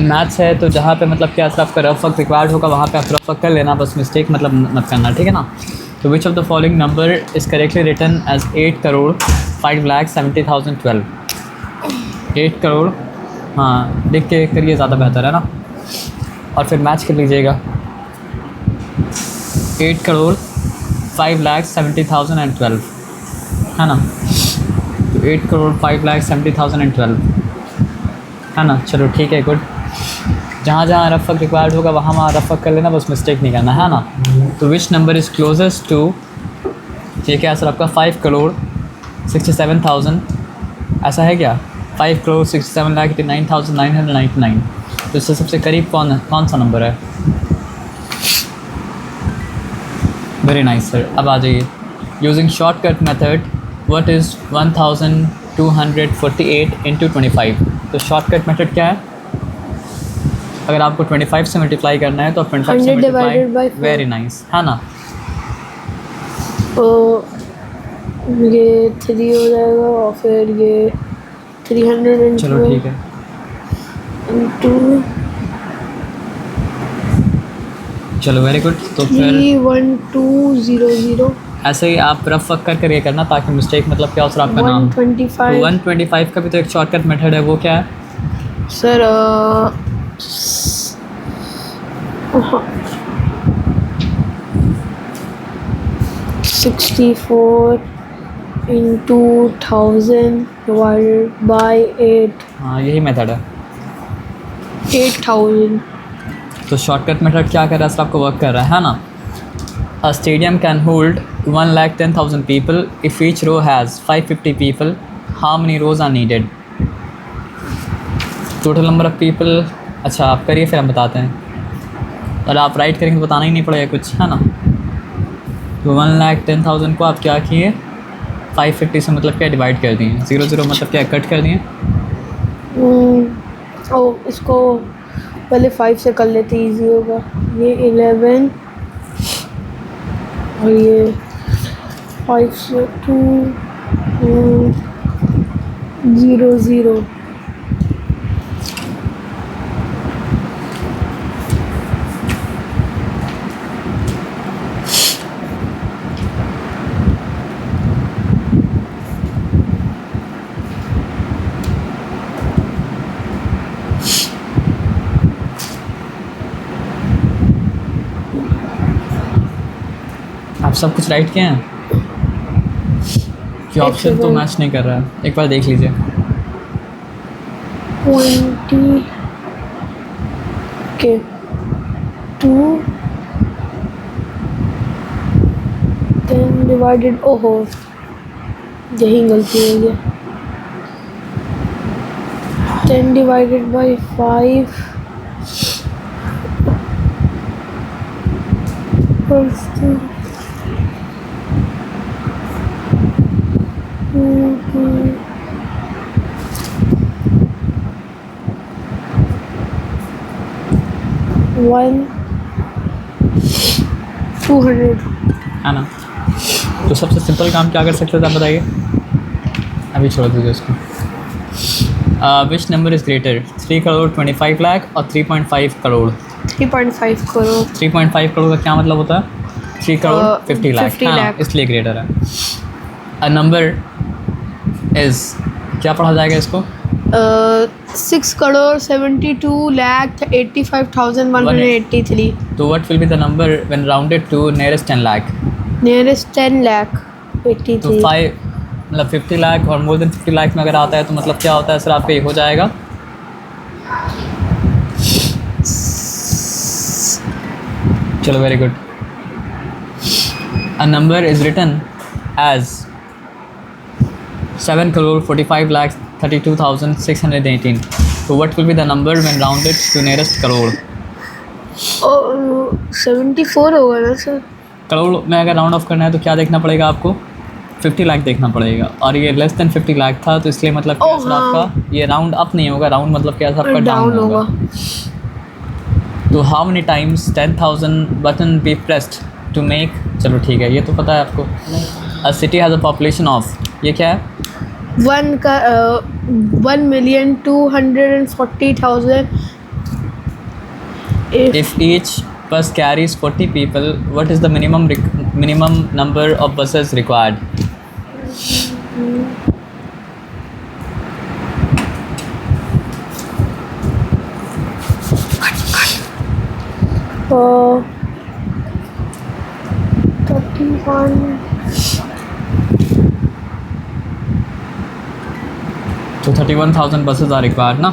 Maths है तो जहाँ पे मतलब क्या आपका रफ वर्क रिक्वायर्ड होगा वहाँ पे आप रफ वर्क कर लेना, बस मिस्टेक मतलब मत करना, ठीक है ना। तो which of the following number is correctly written as 8,05,70,012। 8 crore, हाँ लिख के करिए, ज़्यादा बेहतर है ना, और फिर मैच कर लीजिएगा। 8,05,70,012 है ना, तो 8,05,70,012 है ना। चलो ठीक है, गुड। जहाँ जहाँ रफ वर्क रिक्वायर्ड होगा वहाँ वहाँ रफ वर्क कर लेना, बस मिस्टेक नहीं करना है ना। तो which number is closest to, ये क्या सर आपका 5,67,000, ऐसा है क्या? 5,67,89,999। तो इससे सबसे करीब कौन सा नंबर है? Very nice sir. अब आ जाइए, using shortcut method what is 1,248 into 25। तो शॉर्टकट मेथड क्या है? अगर आपको 25 से मल्टीप्लाई करना है तो 25 से मल्टीप्लाई, वेरी नाइस है ना। तो ये 3 हो जाएगा और फिर ये 300, चलो ठीक है, इंटू चलो वेरी गुड। तो फिर 31200 ऐसे ही आप रफ वर्क कर ये करना ताकि मिस्टेक मतलब क्या उस आपका नाम। 125 125 का भी तो एक शॉर्टकट मेथड है, वो क्या है सर? 64 इंटू 1000 डिवाइडेड बाई 8, हाँ यही मेथड है। 8000। तो शॉर्टकट मेथड क्या कर रहा है सर, आपको वर्क कर रहा है ना। A stadium can hold 1,10,000 people if each row has 550 people, how many rows are needed? Total number of people, अच्छा आप करिए फिर हम बताते हैं, और आप राइट करेंगे तो बताना ही नहीं पड़ेगा कुछ, है ना। तो 1,10,000 को आप क्या किए, 550 से मतलब क्या डिवाइड कर दिए, 0 मतलब क्या कट कर दिए। ओ इसको पहले 5 से कर लेते, इजी होगा। ये 11 और ये 5 से 2 0 0। आप सब कुछ राइट किए हैं कि ऑप्शन तो मैच नहीं कर रहा है, एक बार देख लीजिए। 20 के 2 10 डिवाइडेड, ओहो यही गलती हो गया। 10 डिवाइडेड बाई 5 200 है ना। तो सबसे सिंपल काम क्या कर सकते थे आप बताइए, अभी छोड़ दीजिए उसको। विच नंबर इज़ ग्रेटर, 3,25,00,000 और 3.5 करोड़? 3.5 करोड़। 3.5 करोड़ का क्या मतलब होता है? 3,50,00,000, 50 हाँ लाख। इसलिए ग्रेटर है। अ नंबर इज़, क्या पढ़ा जाएगा इसको? 6,72,85,183। तो what will be the number when rounded to nearest 10 lakh? Nearest 10 lakh तो 83। 5 मतलब 50 लाख और मोर देन 50 लाख में अगर आता है तो मतलब क्या होता है सर, आपका ये हो जाएगा। चलो very good. A number is written as 7,45,32,618। तो what will be the number when rounded to nearest crore? 74 होगा ना सर? करोड़ में अगर राउंड ऑफ करना है तो क्या देखना पड़ेगा आपको? 50 लाख देखना पड़ेगा, और ये लेस देन 50 लाख था तो इसलिए मतलब क्या सर आपका ये राउंड अप नहीं होगा, राउंड मतलब क्या आपका डाउन होगा। तो how many times 10,000 button be pressed to make, चलो ठीक है ये तो पता है आपको। A city has a population of, ये क्या है? 1,240,000 If each bus carries 40 people, what is the minimum number of buses required? uh, 31. So 31,000 buses are required, ना?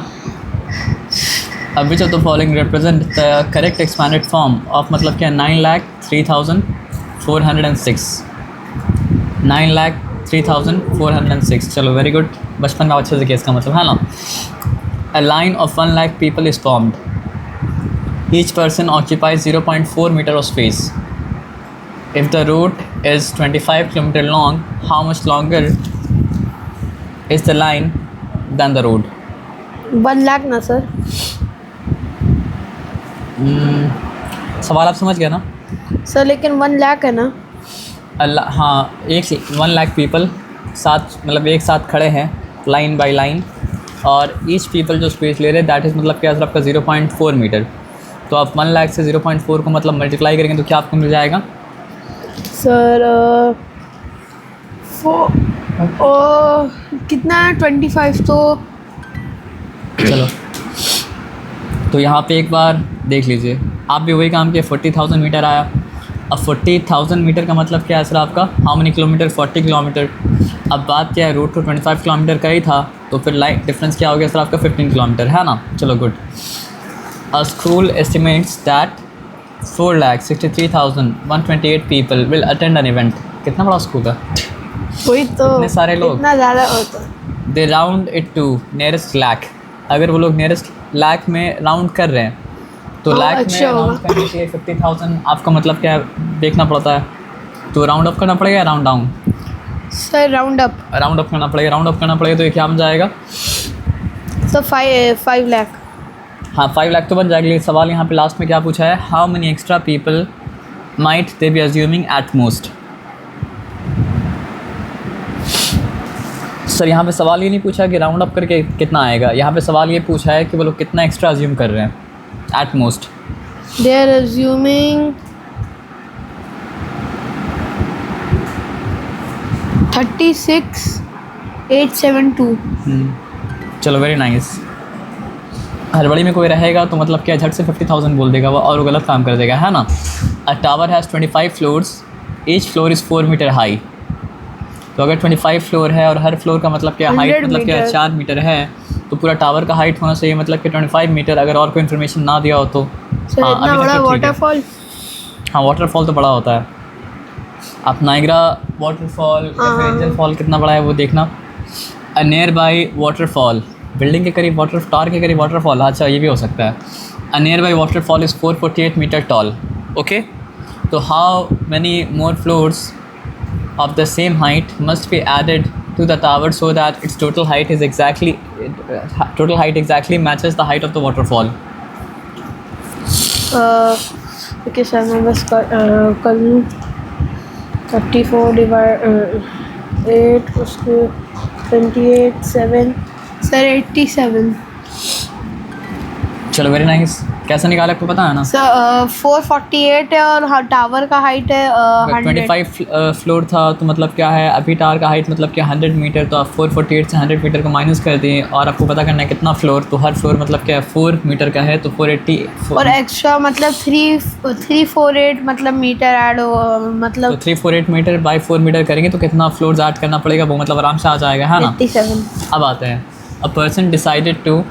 Which of the following represent the correct expanded form of मतलब क्या 9,03,406 9,03,406 चलो very good बचपन में अच्छे से किया इसका मतलब है ना A line of 1 lakh people is formed. Each person occupies 0.4 meter of space. If the route is 25 kilometer long, how much longer is the line than the road? 1 lakh ना सर. सवाल आप समझ गए ना सर लेकिन 1 लाख है ना. अल्लाह हाँ 1 लाख पीपल साथ मतलब एक साथ खड़े हैं लाइन बाय लाइन और ईच पीपल जो स्पेस ले रहे हैं दैट इज़ मतलब क्या सर आपका 0.4 मीटर. तो आप 1 लाख से 0.4 को मतलब मल्टीप्लाई करेंगे तो क्या आपको मिल जाएगा सर कितना है 25 तो. चलो तो यहाँ पे एक बार देख लीजिए आप भी वही काम किया 40,000 मीटर आया. अब 40,000 मीटर का मतलब क्या है सर आपका हाउ मनी किलोमीटर 40 किलोमीटर. अब बात क्या है रूट तो 25 किलोमीटर का ही था तो फिर लाइन डिफरेंस क्या हो गया सर आपका 15 किलोमीटर है ना. चलो good. A school estimates that 4,63,128 people will attend an event. कितना बड़ा स्कूल है वही तो इतने सारे लोग. इतना ज़्यादा होता. They round it to nearest lakh. अगर वो लोग नियरेस्ट लाख में राउंड कर रहे हैं तो लाख अच्छा में राउंड करने के लिए 50,000 आपका मतलब क्या देखना पड़ता है. तो राउंड अप करना पड़ेगा या round down. Sir round up करना पड़ेगा. राउंड अप करना पड़ेगा तो ये क्या बन जाएगा तो 5 लाख. हाँ 5 लाख तो बन जाएगा. लेकिन सवाल यहाँ पे लास्ट में क्या पूछा है how many extra people might they B assuming at most. Sir यहाँ पे सवाल ये नहीं पूछा कि राउंड अप करके कितना आएगा. यहाँ पे सवाल ये पूछा है कि वो लोग कितना एक्स्ट्रा अज्यूम कर रहे हैं at most. They are assuming 36,872. चलो वेरी नाइस. हड़बड़ी में कोई रहेगा तो मतलब क्या झट से 50,000 बोल देगा वो और वो गलत काम कर देगा है ना. A tower has 25 floors each floor is 4 metre high. तो अगर 25 फ्लोर है और हर फ्लोर का मतलब क्या हाइट मतलब क्या 4 मीटर है तो पूरा टावर का हाइट होना चाहिए मतलब कि 25 मीटर. अगर और कोई इन्फॉर्मेशन ना दिया हो तो सर इतना बड़ा वाटरफॉल. हाँ वाटरफॉल तो बड़ा होता है. आप नाइग्रा वाटरफॉल एंजल फॉल कितना बड़ा है वो देखना. अ नियर बाई वाटरफॉल बिल्डिंग के करीब वाटर टावर के करीब वाटरफॉल. अच्छा ये भी हो सकता है. A nearby waterfall is 448 metre tall. Okay तो how many more floors of the same height must be added to the tower so that its total height exactly matches the height of the waterfall. Okay sir मैं बस कर लूँ 34 divide 8 उसके 28 7 sir 87. चलो very nice. कैसे निकाला आपको पता है ना सर 448 है और टावर का हाइट है 100. 25 फ्लोर था तो मतलब क्या है अभी टावर का हाइट मतलब क्या 100 मीटर. तो आप 448 से 100 मीटर को माइनस कर दिए और आपको पता करना है कितना फ्लोर. तो हर फ्लोर मतलब क्या 4 मीटर का है तो 480 और एक्स्ट्रा मतलब 348 मतलब मीटर ऐड मतलब तो 348 मीटर बाई 4 मीटर करेंगे तो कितना फ्लोर्स ऐड करना पड़ेगा वो मतलब आराम से आ जाएगा है ना. 87. अब आते हैं. A person decided to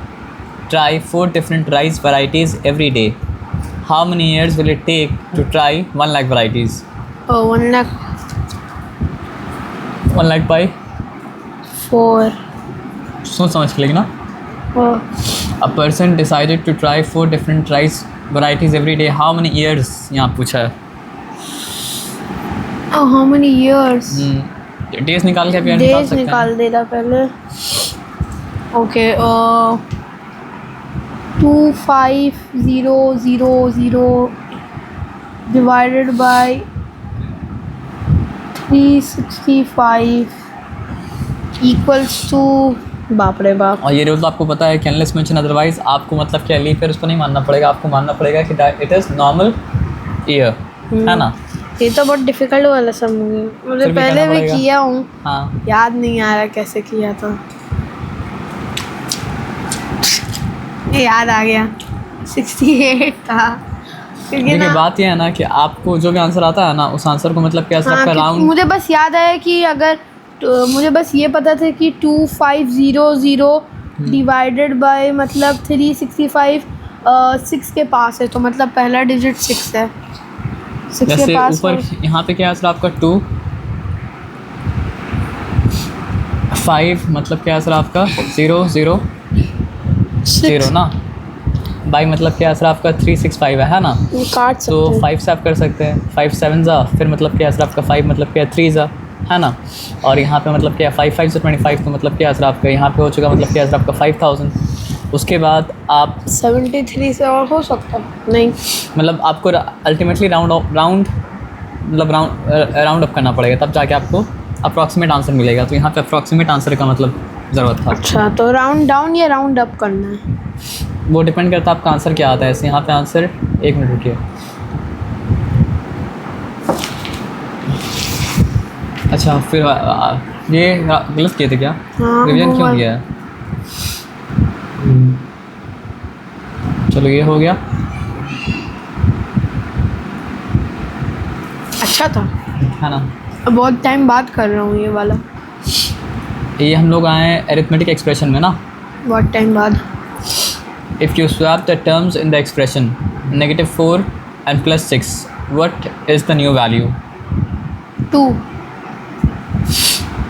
try 4 different rice varieties every day. How many years will it take to try 1 lakh varieties? 1 lakh 1 lakh by 4. सोच समझ के लेकिन ना. A person decided to try 4 different rice varieties every day. How many years यहाँ पूछा है. How many years? Days निकाल के अभी डेज निकाल देना पहले. Okay 25,000 divided by 365 equals to बाप रे बाप। और ये रूल तो आपको पता है कि अनलेस मेंशन अदरवाइज आपको मतलब क्या लीप ईयर उसको नहीं मानना पड़ेगा, आपको मानना पड़ेगा कि इट इज़ नॉर्मल ईयर, है ना। ये तो बहुत डिफिकल्ट वाला सब मुझे फिर भी पहले करना भी पड़ेगा। किया हूँ, हाँ याद नहीं आ रहा कैसे किया था। ये याद आ गया 68 था क्योंकि देखिए ना बात ये है ना कि आपको जो भी आंसर आता है ना उस आंसर को मतलब क्या हाँ, आपका क्योंकि राउंड। मुझे बस याद आया कि अगर मुझे बस ये पता था कि 2500 डिवाइडेड बाय मतलब 365 6 के पास है, तो मतलब पहला डिजिट 6 है, 6 के जैसे पास ऊपर यहाँ पे क्या आंसर आपका 2 5 मतलब क्या आंसर आपका 0 0 0 ना, बाई मतलब क्या आंसर आपका 365 है ना। काट तो सकते हैं। 5 से आप कर सकते हैं, 5 7 जा, फिर मतलब क्या आंसर आपका 5 मतलब क्या 3 जा, है ना। और यहाँ पे मतलब क्या 5 5 से 25, तो मतलब क्या आंसर आपका यहाँ पे हो चुका मतलब क्या आंसर आपका 5000। उसके बाद आप 73 से और हो सकता है? नहीं, मतलब आपको अल्टीमेटली राउंड अप करना पड़ेगा, तब जाके आपको अप्रॉक्सीमेट आंसर मिलेगा। तो यहाँ पे अप्रॉक्सीमेट आंसर का मतलब ज़रूरत था। अच्छा तो राउंड डाउन या राउंड अप करना है? वो डिपेंड करता है आपका आंसर क्या आता है। ऐसे यहाँ पे आंसर 1 मिनट रुकिए। अच्छा फिर ये गलत किए थे क्या? हाँ, रिवीजन वो क्यों वाला। किया है? चलो ये हो गया। अच्छा था, है ना। अब बहुत टाइम बाद कर रहा हूँ ये वाला, ये हम लोग आए हैं अरिथमेटिक एक्सप्रेशन में ना। बहुत टाइम बाद। If you swap the terms in the expression -4 and +6, what is the new value? 2।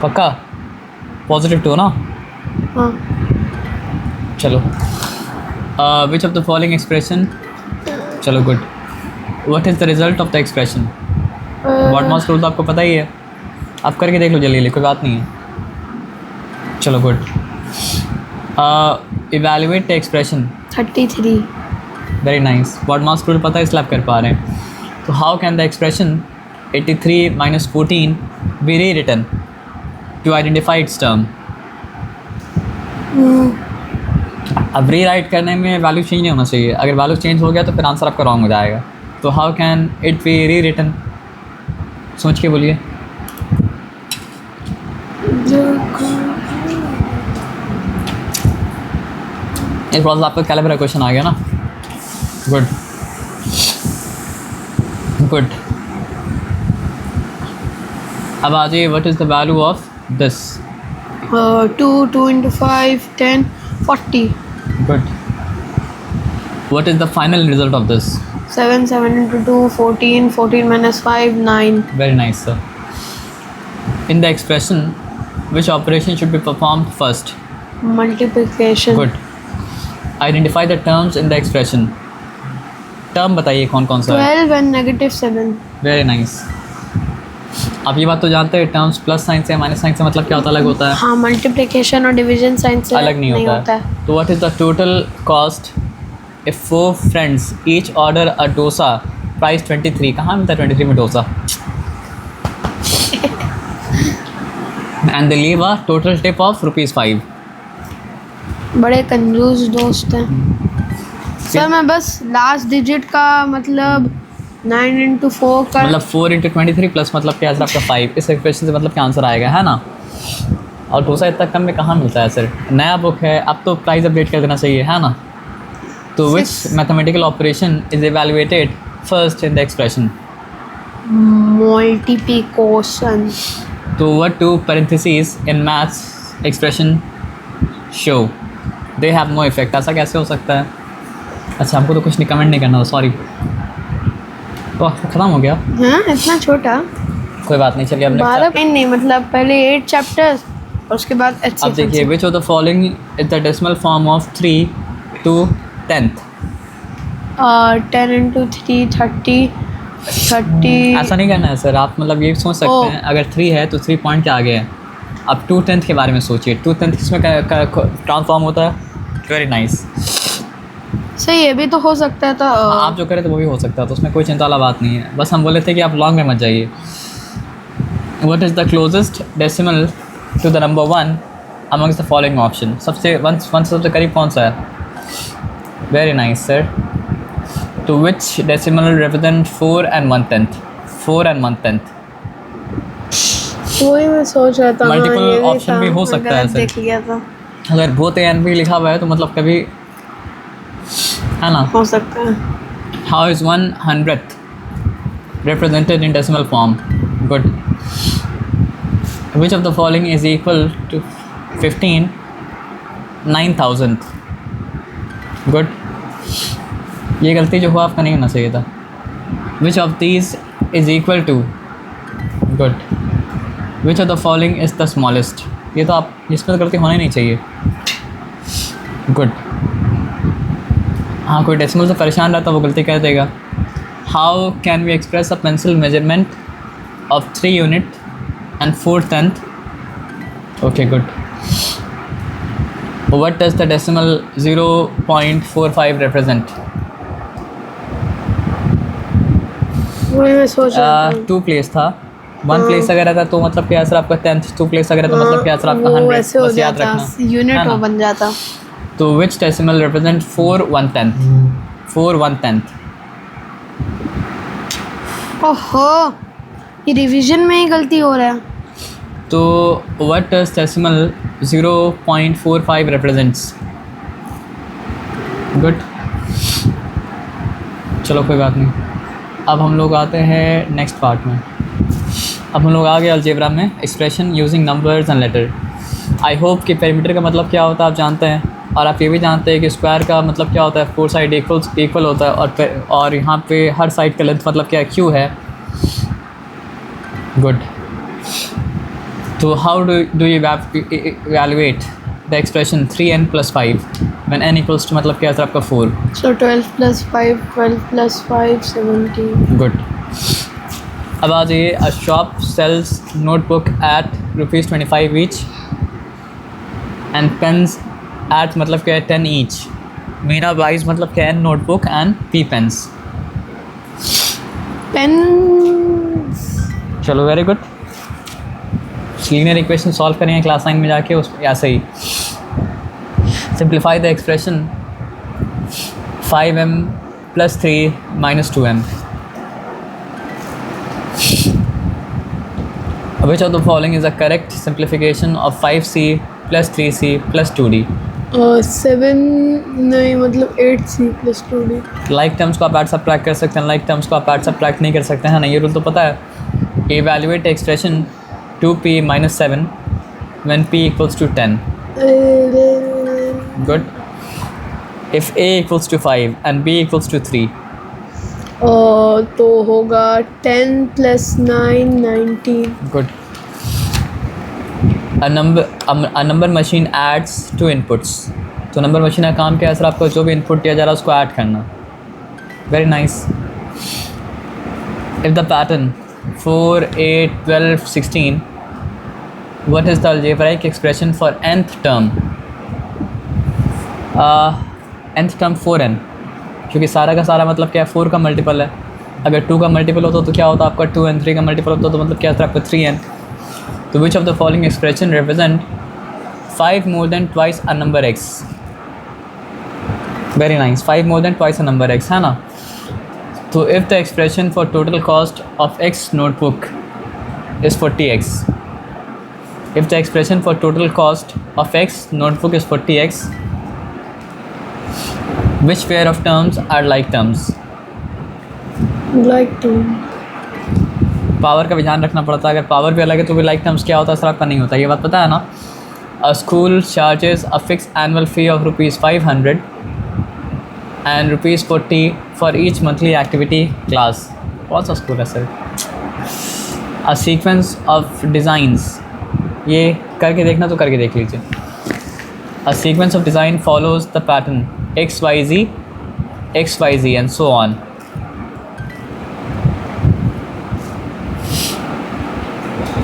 पक्का +2 ना। हाँ, चलो which of the following expression, चलो good, what is the result of the expression? What moss rule तो आपको पता ही है, आप करके देख लो जल्दी, कोई बात नहीं है। चलो good, evaluate the expression. 33। Very nice, what moss rule पता है इसलिए आप कर पा रहे हैं। तो how can the expression 83 - 14 be rewritten to identify its term? अब री राइट करने में वैल्यू चेंज नहीं होना चाहिए, अगर वैल्यू चेंज हो गया तो फिर आंसर आपका रॉन्ग हो जाएगा। तो हाउ कैन इट बी री रिटन? सोच के बोलिए। इस प्रोसेस आपका कैलिब्रा क्वेश्चन आ गया ना। Good good. अब आ जाइए, what is the value of this? 2 into 5 10 40। Good. What is the final result of this? 7 7 into 2 14 14 minus 5 9। Very nice, sir. In the expression, which operation should be performed first? Multiplication। Good. Identify the terms in the expression. Term बताइए कौन कौन सा है? 12 and -7। Very nice. आप ये बात तो जानते हैं टर्म्स प्लस साइन से माइनस साइन से मतलब क्या होता है, अलग होता है? हाँ, मल्टीप्लिकेशन और डिवीजन साइन से अलग नहीं होता है। तो what is the total cost if 4 friends each order a dosa price 23? कहाँ मिलता है 23 में dosa? And they leave a total tip of ₹5। बड़े कंजूस दोस्त हैं सर। मैं बस लास्ट डिजिट का मतलब 9 into 4 का मतलब 4 × 23 प्लस मतलब क्या आंसर आपका 5, इस एक्सप्रेशन से मतलब क्या आंसर आएगा, है ना। और डोसा इतना कम में कहाँ मिलता है सर? नया बुक है, अब तो प्राइस अपडेट कर देना चाहिए, है ना। तो which mathematical operation is evaluated first in the expression? Multiplication. तो what to parenthesis in maths expression show they have no effect? ऐसा कैसे हो सकता है? अच्छा हमको तो कुछ नहीं कमेंट नहीं करना था, सॉरी। तो ख़त्म हो गया। हाँ, इतना छोटा। कोई बात नहीं, चलिए अब next 12 नहीं, मतलब पहले 8 चैप्टर्स और उसके बाद अच्छे। अब देखिए, विच of the following is the decimal form of 3 to 10th? 10 into 3 30 30। ऐसा नहीं करना है सर, आप मतलब ये सोच सकते हैं अगर 3 है तो 3 पॉइंट के आगे है। अब 2/10 के बारे में सोचिए, 2/10 किसमें ट्रांसफॉर्म होता है? Very nice. सही, ये भी तो हो सकता है। तो आप जो करें तो वो भी हो सकता है, तो उसमें कोई चिंता वाला बात नहीं है। बस हम बोले थे कि आप लॉन्ग में मत जाइए। What is the closest decimal to the number 1 amongst the following option. सबसे वन से सबसे करीब कौन सा है? Very nice sir. To which decimal represent 4 and 1/10? 4 and 1/10. वही मैं सोच रहा था। Multiple हाँ, ये option भी हो सकता है गलत सर। देख लिया था। अगर both A and B लिखा हुआ है तो मतलब कभी है ना। हो सकता है। How is 1/100th represented in decimal form? Good. Which of the following is equal to 15 9,000? Good. ये गलती जो हुआ आपका नहीं होना चाहिए था। Which of these is equal to? Good. Which of the following is the smallest? ये तो आप इसमें तो गलती होना ही नहीं चाहिए। Good. हाँ, कोई डेसिमल से परेशान रहता वो गलती कर देगा। How can we express a pencil measurement of 3 unit and 4/10? Okay, good. What does the decimal 0.45 represent? वही मैं सोच रहा था। 2 प्लेस था। 1 प्लेस अगर रहता तो मतलब क्या आंसर आपका 10th, 2 प्लेस अगर रहता मतलब क्या आंसर आपका 100। वैसे हो बस याद जाता, रखना यूनिट है हो ना? बन जाता। तो which decimal represent 4 1/10? 4 1/10। ओहो, ये रिवीजन में ही गलती हो रहा है। तो what does decimal 0.45 represents? Good. चलो कोई बात नहीं। अब हम लोग आते हैं नेक्स्ट पार्ट में। अब हम लोग आ गए अलजेब्रा में, expression using numbers and later. I hope कि पेरीमीटर का मतलब क्या होता है आप जानते हैं, और आप ये भी जानते हैं कि स्क्वायर का मतलब क्या होता है, 4 साइड इक्वल होता है, और यहाँ पे हर साइड का लेंथ मतलब क्या है, क्यू है। गुड। तो how do you evaluate the expression 3n + 5 when n equals to मतलब क्या है आपका 4? So 12 + 5, 12 + 5, 17। गुड। अब आ जाइए, a shop sells notebook at ₹25 each and pens at मतलब क्या है 10 ईच। मीरा बाइज मतलब क्या है notebook and P pens. Pen. चलो very good. Linear equation solve करेंगे क्लास 9 में जाके, उस ऐसे ही simplify the expression 5m + 3 - 2m। Which of the following is a correct simplification of 5c + 3c + 2d? 7 नहीं, मतलब 8c + 2d। लाइक टर्म्स को आप ऐड सब्ट्रैक्ट कर सकते हैं, लाइक टर्म्स को आप ऐड सब्ट्रैक्ट नहीं कर सकते हैं ना, ये रूल तो पता है। Evaluate expression 2p - 7 when p equals to 10। Good. If a equals to 5 and b equals to 3? तो होगा 10 + 9 19। Good. A number machine adds 2 inputs। तो नंबर मशीन का काम क्या है सर, आपको जो भी इनपुट दिया जा रहा है उसको ऐड करना। Very nice. If the pattern 4 8 12 16, what is the algebraic expression for nth term? nth term 4n, क्योंकि सारा का सारा मतलब क्या है 4 का मल्टीपल है। अगर 2 का मल्टीपल होता तो क्या होता आपका 2n, 3 का मल्टीपल होता तो मतलब क्या होता आपका 3n। तो which of the following expression represent 5 more than twice a number x? Very nice, 5 more than twice a number x है ना। तो if the expression for total cost of x notebook is 40x, if the expression for total cost of x notebook is 40x, which pair of terms are like terms? Like term. Power का भी ध्यान रखना पड़ता है, अगर power भी अलग है तो भी लाइक टर्म्स क्या होता है सर आपका नहीं होता, ये बात पता है ना। अ school charges a fix annual fee of ₹500 and ₹40 for each monthly activity class. कौन सा स्कूल है sir? A sequence of designs, ये करके देखना तो करके देख लीजिए। A sequence of design follows the pattern XYZ XYZ and so on।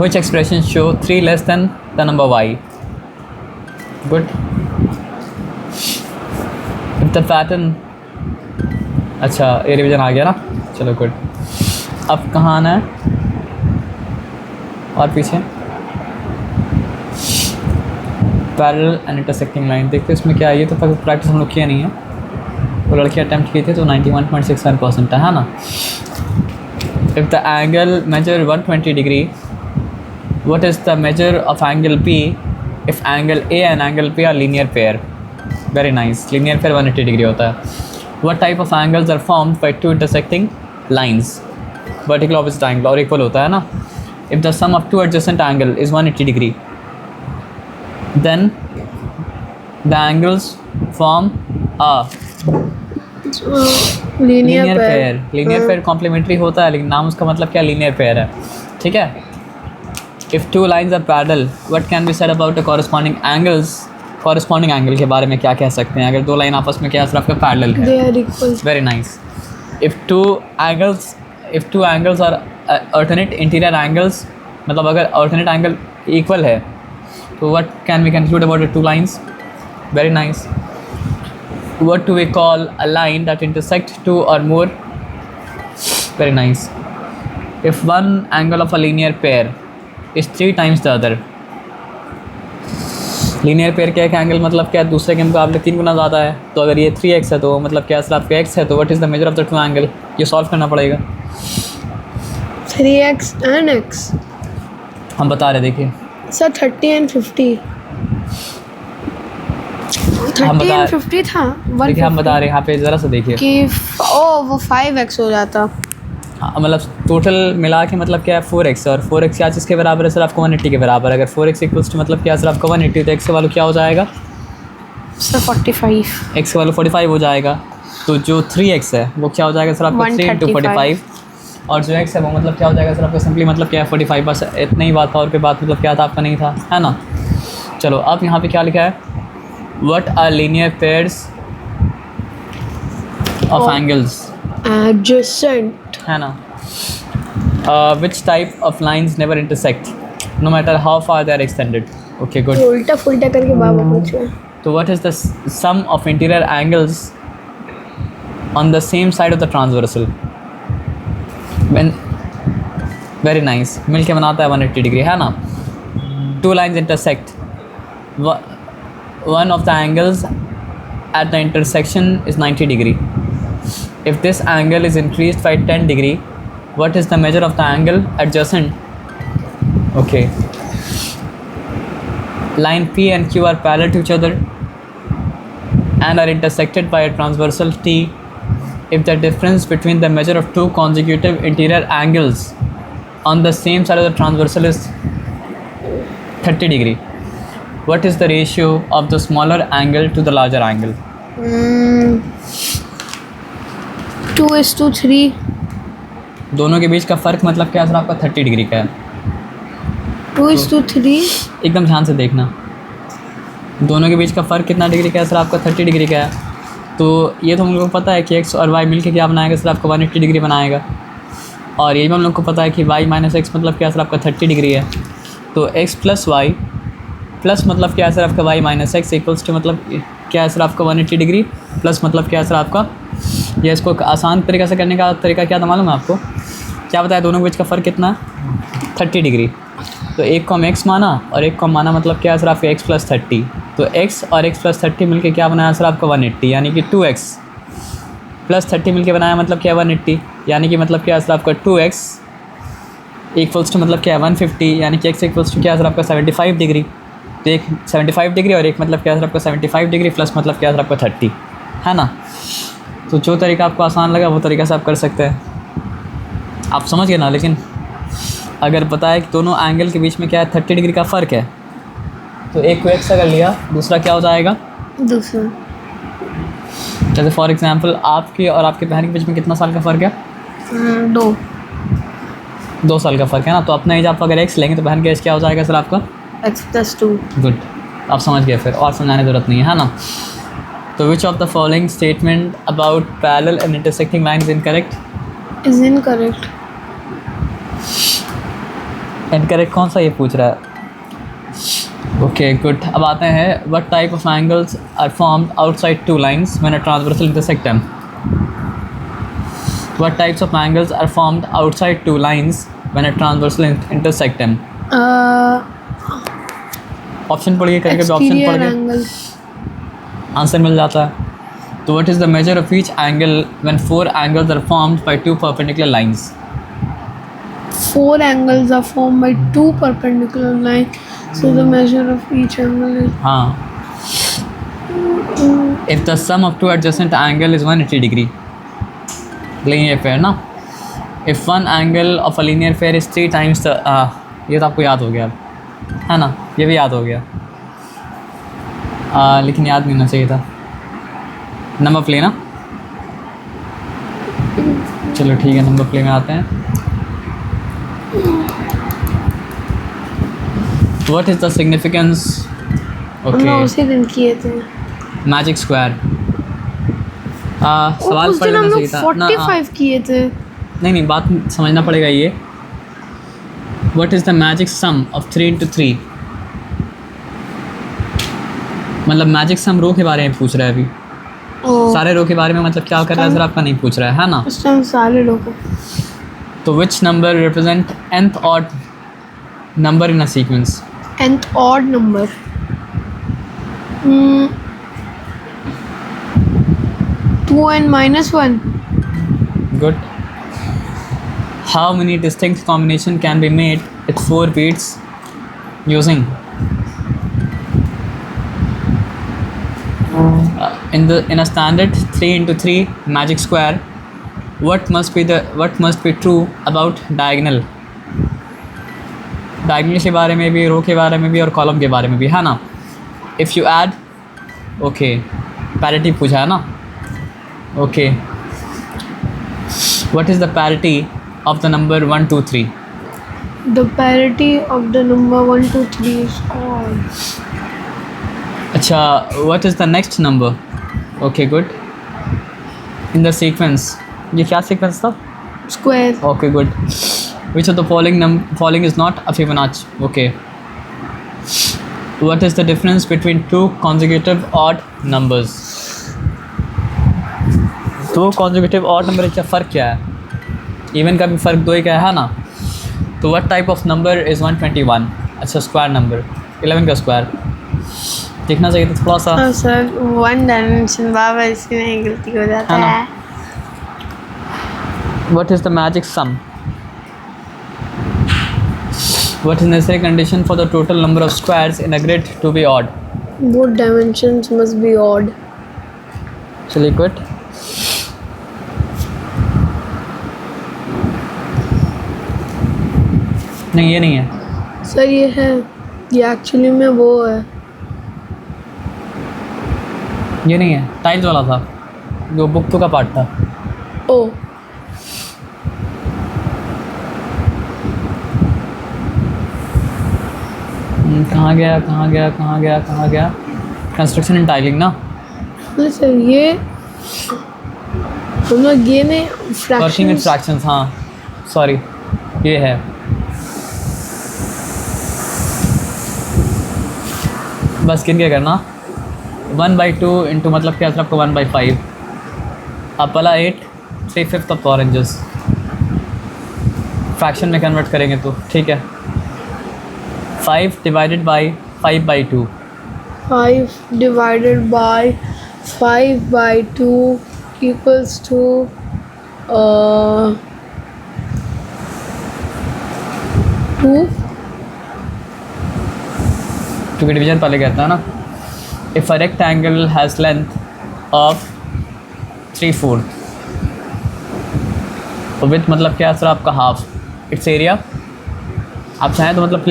Which expressions show 3 less than the number y? Good. If the pattern, अच्छा ये रिवीजन आ गया ना, चलो गुड। अब कहाँ आना है और पीछे? Parallel and intersecting line. देखते हैं इसमें क्या है। ये तो प्रैक्टिस हम लोग किया नहीं है, वो लड़के अटैम्प्ट किए थे तो 91.67% है ना। If the angle measure 120 degree, what is the measure of angle P if angle A and angle P are linear pair? Very nice, linear pair 180 degree होता है। What type of angles are formed by two intersecting lines? Vertical opposite angle और equal होता है ना। If the sum of two adjacent angle is 180 degree, then the angles form a linear pair. pair। linear pair complementary होता है, लेकिन नाम उसका मतलब क्या linear pair है, ठीक है। If two lines are parallel, what can be said about the corresponding angles? Corresponding angle के बारे में क्या कह सकते हैं अगर दो लाइन आपस में क्या सिर्फ पैरेलल है? They are equal. Very nice. If two angles are alternate interior angles, मतलब अगर alternate angle equal है तो what can we conclude about the two lines? Very nice. What do we call a line that intersect two or more? Very nice. If one angle of a linear pair is 3 times the other, linear pair का एक angle मतलब क्या दूसरे के मुकाबले 3 गुना ज़्यादा है, तो अगर ये 3x है तो मतलब क्या सर आपका x है, तो what is the measure of the two angle? ये सॉल्व करना पड़ेगा। 3x and x। हम बता रहे, देखिए सर 30 and 50। 30 and 50 था। देखिए हम बता रहे हैं यहाँ पे ज़रा सा देखिए कि वो 5x हो जाता। मतलब टोटल मिला के मतलब क्या है 4x, और 4x क्या चीज़ के बराबर है सर आपको 180 के बराबर। अगर 4x इक्वल्स टू मतलब क्या सर आपका 180, तो x का वैल्यू क्या हो जाएगा सर 45। x का वैल्यू 45 हो जाएगा। तो जो 3x है वो क्या हो जाएगा सर आपका 3 × 45, और जो x है वो मतलब क्या हो जाएगा सर आपका सिंपली मतलब क्या है 45। बस इतना ही बात था, और कोई बात मतलब क्या था आपका नहीं था, है ना। चलो अब यहाँ पे क्या लिखा है, what are linear pairs of angles adjacent, है ना। Which type of lines never intersect no matter how far they are extended. Okay good. उल्टा फुल्टा करके बाबा पूछ रहे हैं। तो what is the sum of interior angles on the same side of the transversal when, very nice, मिल के बनाता है 180 डिग्री, है ना। Two lines intersect, one of the angles at the intersection is 90 degree. If this angle is increased by 10 degree, what is the measure of the angle adjacent? Okay. Line P and Q are parallel to each other and are intersected by a transversal T. If the difference between the measure of two consecutive interior angles on the same side of the transversal is 30 degree, what is the ratio of the smaller angle to the larger angle? 2:3। दोनों के बीच का फ़र्क मतलब क्या sir आपका 30 degree का है। 2:3। एकदम ध्यान से देखना, दोनों के बीच का फ़र्क कितना डिग्री का है सर आपका 30 डिग्री का है। तो ये तो हम लोग को पता है कि x और y मिल के क्या बनाएगा सर आपको 180 डिग्री बनाएगा, और ये भी हम लोग को पता है कि y - x मतलब क्या सर आपका 30 डिग्री है। तो x + y प्लस मतलब क्या है सर आपका y - x इक्वल्स टू मतलब क्या है सर आपका 180 डिग्री, प्लस मतलब क्या है सर आपका, ये इसको आसान तरीक़ा से करने का तरीका क्या था मालूम है आपको? क्या बताया, दोनों के बीच का फ़र्क कितना, 30 डिग्री। तो एक को हम x माना और एक को माना मतलब क्या है सर आपका x + 30, तो x और x + 30 मिलके क्या बनाया सर आपका 180, यानी कि 2x + 30 मिलके बनाया मतलब क्या 180, यानी कि मतलब क्या है सर आपका 2x इक्वल्स टू मतलब क्या है 150, यानी कि x इक्वल्स टू क्या है सर आपका 75 डिग्री। तो एक 75 डिग्री और एक मतलब क्या है सर आपका 75 डिग्री प्लस मतलब क्या है सर आपका 30, है ना। तो जो तरीका आपको आसान लगा वो तरीका से आप कर सकते हैं, आप समझ गए ना। लेकिन अगर पता है कि दोनों एंगल के बीच में क्या है 30 डिग्री का फ़र्क है, तो एक को x अगर लिया दूसरा क्या हो जाएगा दूसरा। जैसे फॉर एग्जांपल आपकी और आपके बहन के बीच में कितना साल का फ़र्क है? 2 साल का फ़र्क है ना। तो अपना एज आप अगर x लेंगे तो बहन का एज क्या हो जाएगा सर आपका x + 2। गुड, आप समझ गए, फिर और समझाने की ज़रूरत नहीं है ना। तो which of the following statement about parallel and intersecting line is incorrect? Is incorrect. Incorrect कौन सा ये पूछ रहा है? Okay good. अब आते हैं, what type of angles are formed outside two lines when a transversal intersect them? What types of angles are formed outside two lines when a transversal intersect them? Option पढ़िए, कभी कभी option exterior पढ़ के angle, answer मिल जाता है। तो what is the measure of each angle when 4 angles are formed by 2 perpendicular lines? 4 angles are formed by 2 perpendicular lines, so the measure of each angle is हाँ, if the sum of two adjacent angle is 180 degree, linear pair ना, if one angle of a linear pair is 3 times the ये तो आपको याद हो गया अब, है ना, ये भी याद हो गया। लेकिन याद नहीं होना चाहिए था। नंबर प्ले ना, चलो ठीक है, नंबर प्ले में आते हैं। What is the significance? हमने Okay, उसी दिन किए थे। Magic square. सवाल उस पढ़ दिन लेना हम चाहिए लोग था ना। 45 किए थे। नहीं, बात समझना पड़ेगा ये। What is the magic sum of 3 into 3? मतलब मैजिक सम रो के बारे में पूछ रहा है अभी। सारे रो के बारे में मतलब क्या कर रहा है सर, आपका नहीं पूछ रहा है ना। उस टाइम सारे लोग तो which number represent nth odd number in a sequence? nth odd number, 2n minus 1, Good. How many distinct combination can be made with 4 beats using in a standard 3 into 3 magic square? What must be true about diagonal? Diagonal के बारे में भी, रो के बारे में भी और column के बारे में भी, है ना। If you add, okay, parity पूछा है ना। Okay, what is the parity of the number 1 2 3? the parity of the number 1 2 3 is odd. अच्छा, what is the next number? Okay, good. In the sequence, ये क्या सीक्वेंस था? Square, Okay, good. Which of the following is not a Fibonacci? Okay. What is the difference between two consecutive odd numbers? दो consecutive odd number का फ़र्क क्या है? Even का भी फ़र्क दो ही का है ना। तो what type of number is 121? अच्छा, square number, 11 का square देखना चाहिए था थोड़ा सा। हाँ सर, 1 डायमेंशन बाबा, इसमें गलती हो जाता है ना? है। What is the magic sum? What is necessary condition for the total number of squares in a grid to be odd? Both dimensions must be odd. चलिए, quit. नहीं, ये नहीं है सर ये है, ये एक्चुअली में वो है। ये नहीं है, टाइल्स वाला था जो बुक का पार्ट था। ओ, कहाँ गया? कंस्ट्रक्शन एंड टाइलिंग ना। नहीं सर, ये हम लोग ये में वर्किंग विद फ्रैक्शंस, फ्रैक्शंस, हाँ सॉरी, ये है। बस गिन के करना, 1/2 इंटू मतलब क्या आपको 1/5, अब वाला 8 3/5 ऑफ ऑरेंजेस फ्रैक्शन में कन्वर्ट करेंगे तो ठीक है। 5 divided by 5/2, 5 divided by 5/2 equals to 2. क्योंकि डिवीजन पहले कहता है ना। If a rectangle has length of 3/4, तो विथ मतलब क्या है सर आपका हाफ, इट्स एरिया। आप चाहें तो मतलब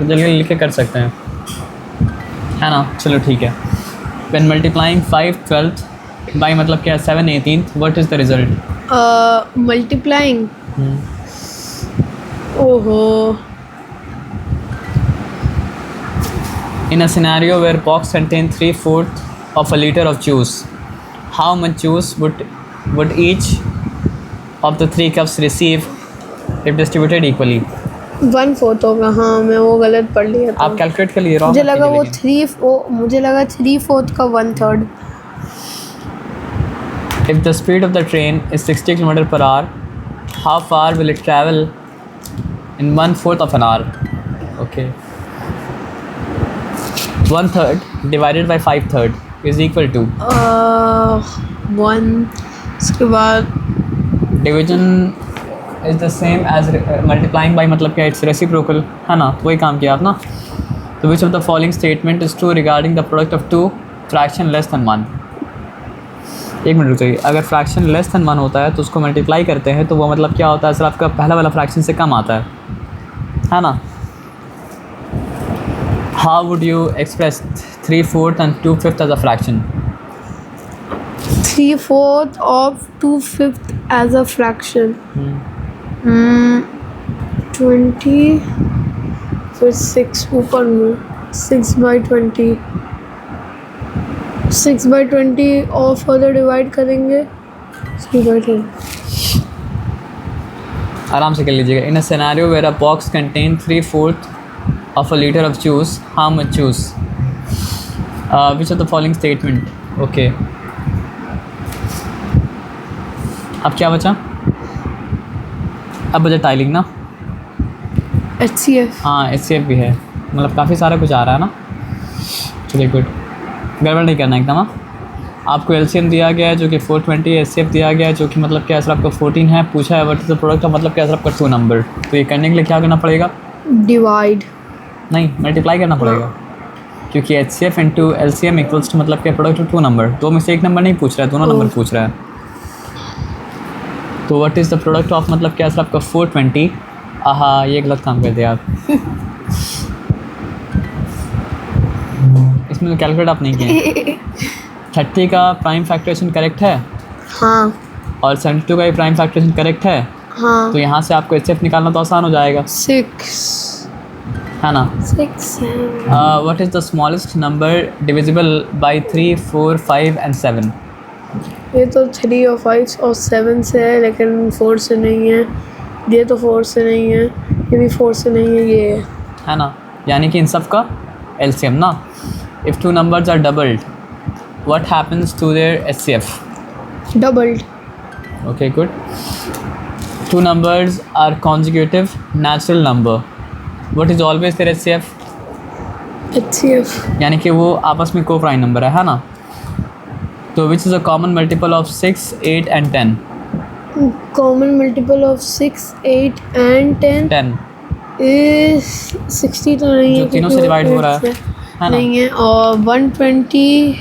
जल्दी लिख के कर सकते हैं, है ना। चलो ठीक है। व्हेन मल्टीप्लाइंग 5 12th बाई मतलब क्या है 7 18th, what is the result? Multiplying. ओहो, In a scenario where box contains 3/4 of a liter of juice, how much juice would each of the 3 cups receive if distributed equally? 1/4 होगा। हाँ, मैं वो गलत पढ़ लिया था। आप कैलकुलेट कर लिए, wrong मुझे मत लगा कीजिए वो लेकिन। मुझे लगा 3/4 का 1/3। If the speed of the train is 60 km/h, how far will it travel in 1/4 of an hour? Okay. 1/3 divided by 5/3 is equal to 1, उसके बाद division is the same as multiplying by, मतलब क्या इट्स रेसिप्रोकल है ना, तो वही काम किया आप ना। तो which of the following statement is true regarding the product of two fraction less than 1। एक मिनट रुकिए, अगर फ्रैक्शन लेस दैन 1 होता है तो उसको मल्टीप्लाई करते हैं तो वो मतलब क्या होता है सर, आपका पहला वाला फ्रैक्शन से कम आता है ना। How would you express 3/4 and 2/5 as a fraction? 3/4 of 2/5 as a fraction. 20 फिर 6 ऊपर में 6/20 6/20 और फर्दर डिवाइड करेंगे 3/20. आराम से कर लीजिएगा। In a scenario where a box contain 3/4 of a litre of juice, how much juice? Which of the following statement? Okay, अब क्या बचा? अब बचा टाइलिंग ना। HCF. हाँ, HCF भी है, मतलब काफ़ी सारा कुछ आ रहा है ना। चलिए गुड, गड़बड़ नहीं करना एकदम। हाँ, आपको LCM दिया गया है जो कि 420, HCF दिया गया है जो कि मतलब क्या सर आपका 14 है। पूछा है व्हाट इज द प्रोडक्ट, मतलब क्या सर आपका 2 नंबर। तो ये करने के लिए क्या करना पड़ेगा? डिवाइड नहीं, मल्टीप्लाई करना पड़ेगा, क्योंकि HCF into LCM equals to मतलब क्या प्रोडक्ट ऑफ 2 नंबर। दो में से एक नंबर नहीं पूछ रहा है, दोनों नंबर पूछ रहा है। तो what is the product of मतलब क्या सर आपका 420। हाँ, ये गलत काम कर दिया आप। इसमें तो कैलकुलेट आप नहीं किए। 30 का प्राइम फैक्टरेशन करेक्ट है हाँ और 72 का भी प्राइम फैक्टरेशन करेक्ट है। हाँ तो यहाँ से आपको HCF निकालना तो आसान हो जाएगा, 6 है ना। 6 what is the smallest number divisible by 3, 4, 5 and 7? ये तो 3 और 5 और 7 से है, लेकिन 4 से नहीं है। ये तो 4 से नहीं है, ये भी 4 से नहीं है, ये है ना, यानी कि इन सब का LCM ना। If 2 numbers are doubled, what happens to their HCF? Doubled. Okay, good. 2 numbers are consecutive natural number. What is always their HCF? HCF. यानी कि वो आपस में को प्राइम नंबर है ना। तो which is a common multiple of 6, 8 and 10? Common multiple of 6, 8 and 10 10 is 60 तो नहीं है, जो तीनों से क्योंकि डिवाइड हो रहा है ना। नहीं है। और 120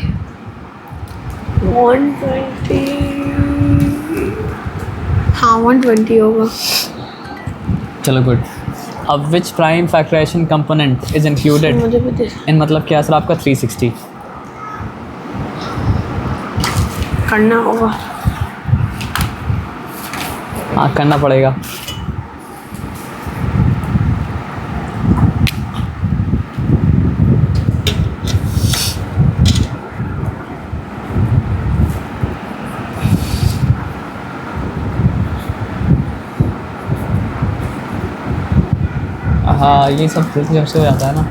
हाँ 120 होगा. चलो गुड. अब which prime factorization component is included मुझे भी दे इन मतलब क्या सर आपका 360? करना होगा. हाँ, करना पड़ेगा. हाँ, ये सब जल्दी जब से हो जाता है ना.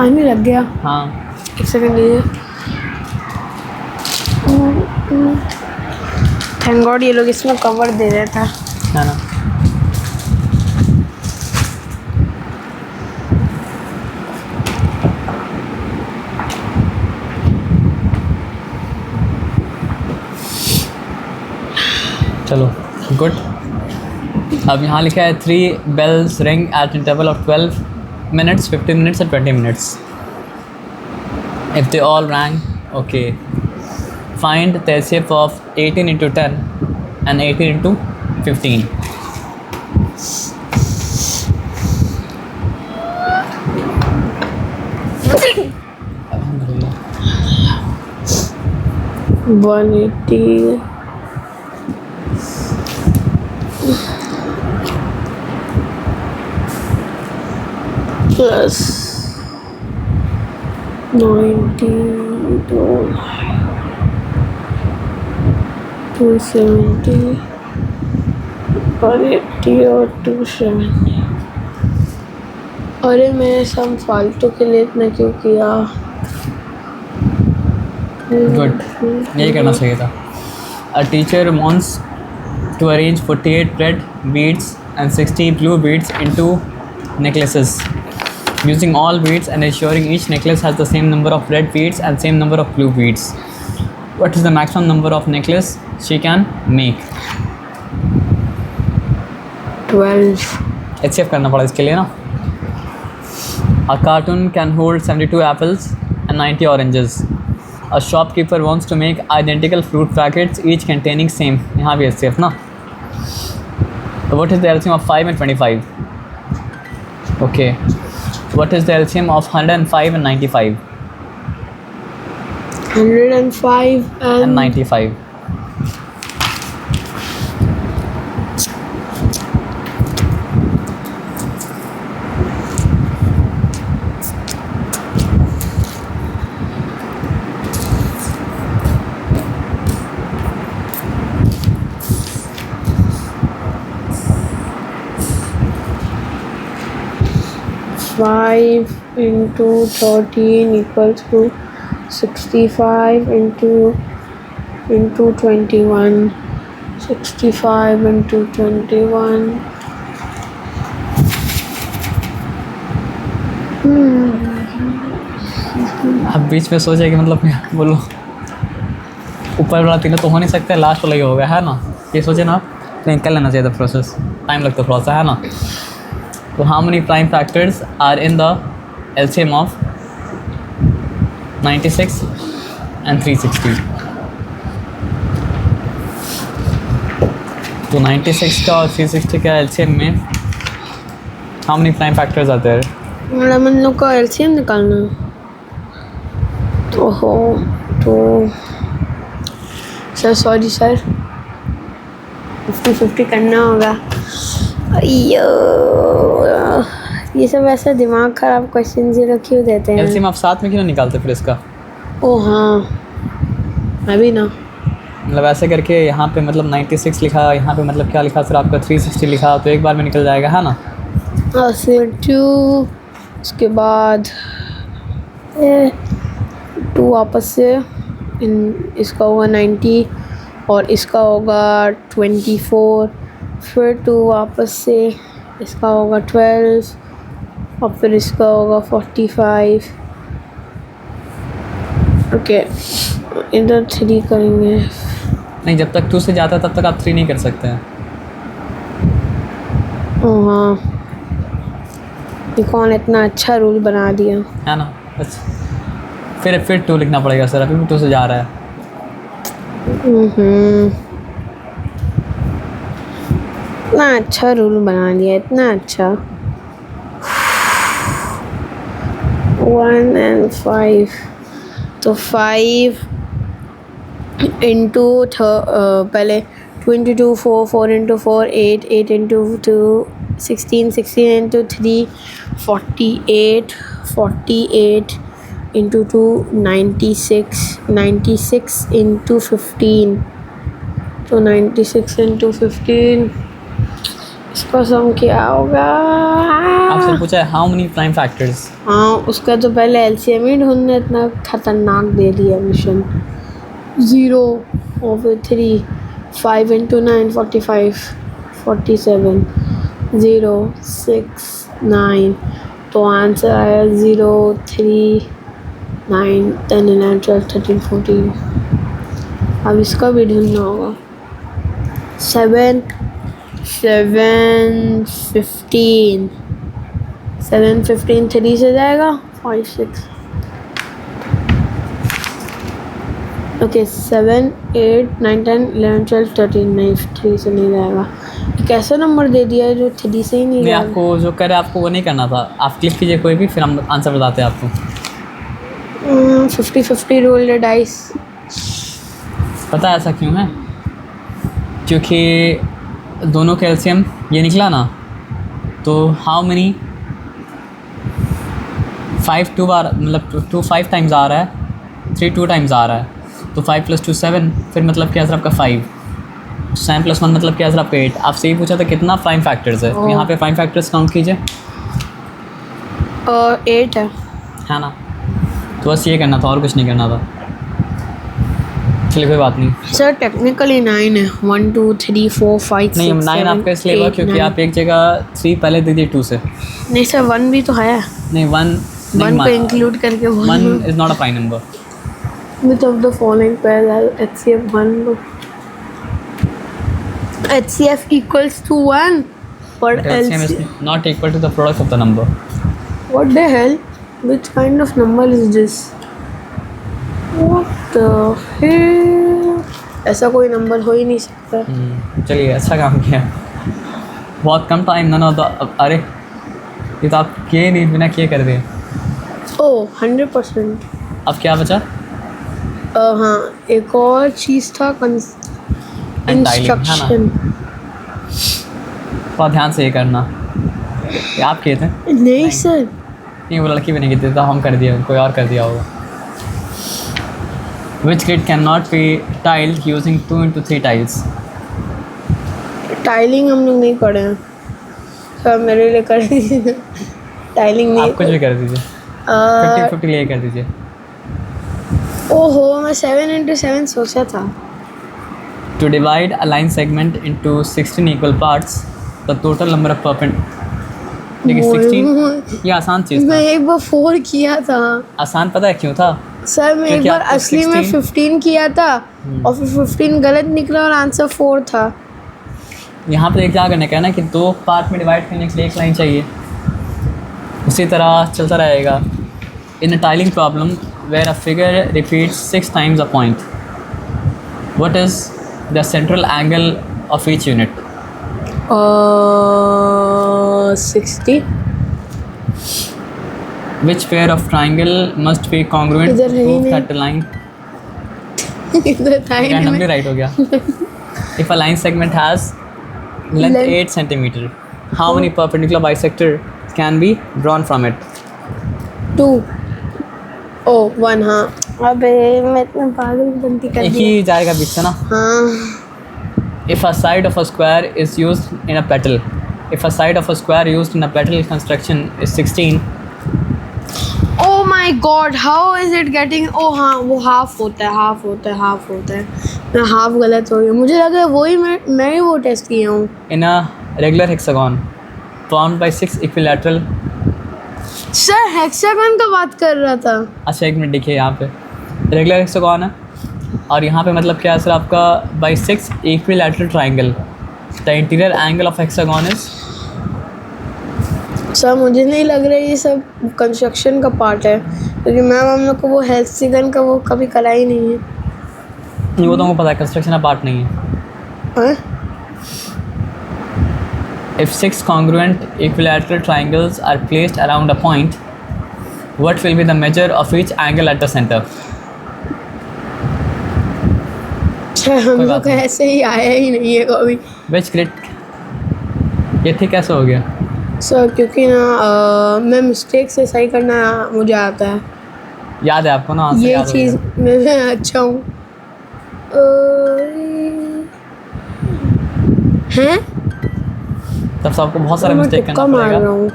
आने लग गया. हाँ, एक सेकंड लीजिए. थैंक गॉड ये लोग इसमें कवर दे रहे थे. है ना. चलो गुड. अब यहाँ लिखा है 3 bells ring at interval of 12 minutes, 15 minutes and 20 minutes. If they all rang, okay. Find the HCF of 18 into 10 and 18 into 15. Alhamdulillah. 180 plus 90 270 और 80 और 270. अरे मैं सब फालतू के लिए इतना क्यों किया. Good. यही करना चाहिए था. A teacher wants to arrange 48 red beads and 60 blue beads into necklaces. using all beads and ensuring each necklace has the same number of red beads and same number of blue beads. What is the maximum number of necklace she can make? 12. HCF करना पड़ा इसके लिए ना. A carton can hold 72 apples and 90 oranges. A shopkeeper wants to make identical fruit packets, each containing same. यहाँ भी HCF ना. So what is the LCM of 5 and 25? Okay. What is the LCM of 105 and 95? 105 And 95. Five into 13 equals to 65 into 21. 65 into 21. अब बीच में सोचे कि मतलब बोलो ऊपर वाला तीनों तो हो नहीं सकते, लास्ट वाला ही होगा, है ना. ये सोचे ना आप, नहीं कर लेना चाहिए था प्रोसेस, टाइम लगता थोड़ा सा, है ना. तो how many prime factors are in the LCM of 96 and 360? तो 96 का और 360 का LCM में हाउ मेनी प्राइम फैक्टर्स आते हैं? मैडम इन लोग का LCM निकालना. ओहो, तो सर सॉरी सर, 50-50 करना होगा. अय्यो, ये सब ऐसा दिमाग खराब क्वेश्चन जीरो क्यों देते हैं? LCM आप साथ में क्यों नहीं निकालते फिर इसका? ओह हाँ, मैं भी ना. मतलब ऐसे करके यहाँ पे मतलब 96 लिखा, यहाँ पे मतलब क्या लिखा सर आपका 360 लिखा, तो एक बार में निकल जाएगा, है ना. और फिर 2, उसके बाद 2 वापस से इसका होगा 90 और इसका होगा 24. फिर 2 वापस से इसका होगा 12 और फिर इसका होगा 45. ओके, इधर 3 करेंगे. नहीं, जब तक 2 से जाता है तब तक आप 3 नहीं कर सकते हैं. ओह हाँ, ये कौन इतना अच्छा रूल बना दिया, है ना. बस फिर 2 लिखना पड़ेगा सर, अभी भी 2 से जा रहा है. इतना अच्छा रूल बना दिया, इतना अच्छा. 1 and 5, तो 5 इंटू पहले 2 into 2 4, 4 into 4 8, 8 into 2 16, 16 into 3 48, 48 into 2 96, 96 into 15, तो 96 into 15 इसका सम क्या होगा? आपसे पूछा है हाउ मेनी प्राइम फैक्टर्स. हाँ, उसका तो पहले LCM ही ढूंढने इतना खतरनाक दे दिया मिशन. 0 over 3, 5 into 9 45, 47, 0 6 9, तो आंसर आया 0 3 9 10 11 12 13 14. अब इसका भी ढूंढना होगा. 7 15, 7 15 3 से जाएगा 5 6. ओके, 7 8 9 10 11 12 13, नहीं 3 से नहीं जाएगा. एक ऐसा नंबर दे दिया है जो 3 से ही नहीं नहीं, जाएगा. आपको जो करे आपको वो नहीं करना था. आप क्लिक कीजिए कोई भी, फिर हम आंसर बताते हैं आपको. 50-50 रोल द डाइस. पता है ऐसा क्यों है? क्योंकि दोनों का LCM ये निकला ना, तो हाउ मेनी 5 2 बार मतलब 2 5 टाइम्स आ रहा है, 3 2 टाइम्स आ रहा है, तो 5 + 2 7, फिर मतलब क्या सर आपका 5, 7 + 1 मतलब क्या सर आपका 8. आपसे ही पूछा था कितना प्राइम फैक्टर्स है, तो यहाँ पे प्राइम फैक्टर्स काउंट कीजिए. 8 है ना. तो बस ये करना था और कुछ नहीं करना था. चलिए कोई बात नहीं। सर टेक्निकली 9 है, 1 2 3 4 5 नहीं 6 9 आपका इसलिए हुआ क्योंकि आप एक जगह 3 पहले दे दिए 2 से। नहीं सर 1 भी तो है, नहीं 1 1 को इंक्लूड करके 1 is not a prime number. Which of the following pairs has HCF 1? HCF equals to 1, but LCM is not equal to the product of the number. what the hell? Which kind of number is this? What the hell? ऐसा कोई number हो ही नहीं सकता। चलिए अच्छा काम किया। बहुत कम टाइम ना तो अरे ये तो आप किए नहीं, बिना किए कर दिए। ओह 100%। अब क्या बचा? हाँ एक और चीज़ था इंस्ट्रक्शन। थोड़ा ध्यान से ये करना। ये आप किए थे? नहीं सर, नहीं वो लड़की भी नहीं की थी, तो हम कर दिए, कोई और कर दिया होगा। Which grid cannot be tiled using 2 into 3 tiles? Tiling हम लोग नहीं पढ़े हैं सर, मेरे लिए कर दीजिए। टाइलिंग नहीं, आप कुछ भी कर दीजिए, 50-50 ले कर दीजिए। ओहो मैं 7 into 7 सोचा था। To divide a line segment into 16 equal parts, the total number of देखिए 16 ये आसान चीज़ मैं था। एक बार 4 किया था आसान पता है क्यों था? सर, मैं एक क्योंकि बार आपको असली में 15 किया था और फिर 15 गलत निकला और आंसर 4 था। यहाँ पर एक क्या करने का है ना कि 2 पार्ट में डिवाइड करने के लिए एक लाइन चाहिए, उसी तरह चलता रहेगा। In a tiling problem where a figure repeats 6 times a point, what is the central angle of each unit? 60। Which pair of triangle must be congruent to इधर है ही prove नहीं। that the line इधर था ही नहीं randomly मैं। right हो गया। If a line segment has length 8 centimeter, how many perpendicular bisector can be drawn from it? 2 ओह 1। हाँ अबे मैं इतना पागल बनती कर एक दिया। ही जाएगा बीच से ना। हाँ If a side of a square is used in a petal, if a side of a square used in a petal construction is 16, oh my God, how is it getting, oh हाँ वो half होता है, half होता है, half होता है। मैं half गलत हो गया, मुझे लगा वही मैं ही वो टेस्ट किया हूँ। in a regular hexagon formed by 6 equilateral। Sir hexagon का बात कर रहा था। अच्छा एक मिनट देखिए, यहाँ पे रेगुलर हेक्सागोन है और यहाँ पे मतलब क्या है सर आपका by 6 equilateral triangle, the interior angle of hexagon is. Sir मुझे नहीं लग रहा ये सब कंस्ट्रक्शन का पार्ट है, क्योंकि मैम हम लोग को वो हेक्सागन का वो कभी करा ही नहीं है। वो तो मुझे पता है, कंस्ट्रक्शन का पार्ट नहीं है। हाँ? If 6 congruent equilateral triangles are placed around a point, what will be the measure of each angle at the center? Sir हम कोई बात लोग नहीं। ऐसे ही आया ही नहीं है कभी। Which grid? ये ठीक कैसे हो गया? सर क्योंकि ना मैं मिस्टेक से सही करना मुझे आता है, याद है आपको ना? आंसर ये याद हो चीज़ गया। मैं अच्छा हूँ। हैं तब से आपको बहुत सारा मैं मिस्टेक तुक्का करना मार रहा पड़ेगा, हूँ,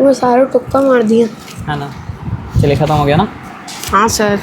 मैं सारा तुक्का मार दिया। है ना? चलिए ख़त्म हो गया ना? हाँ सर।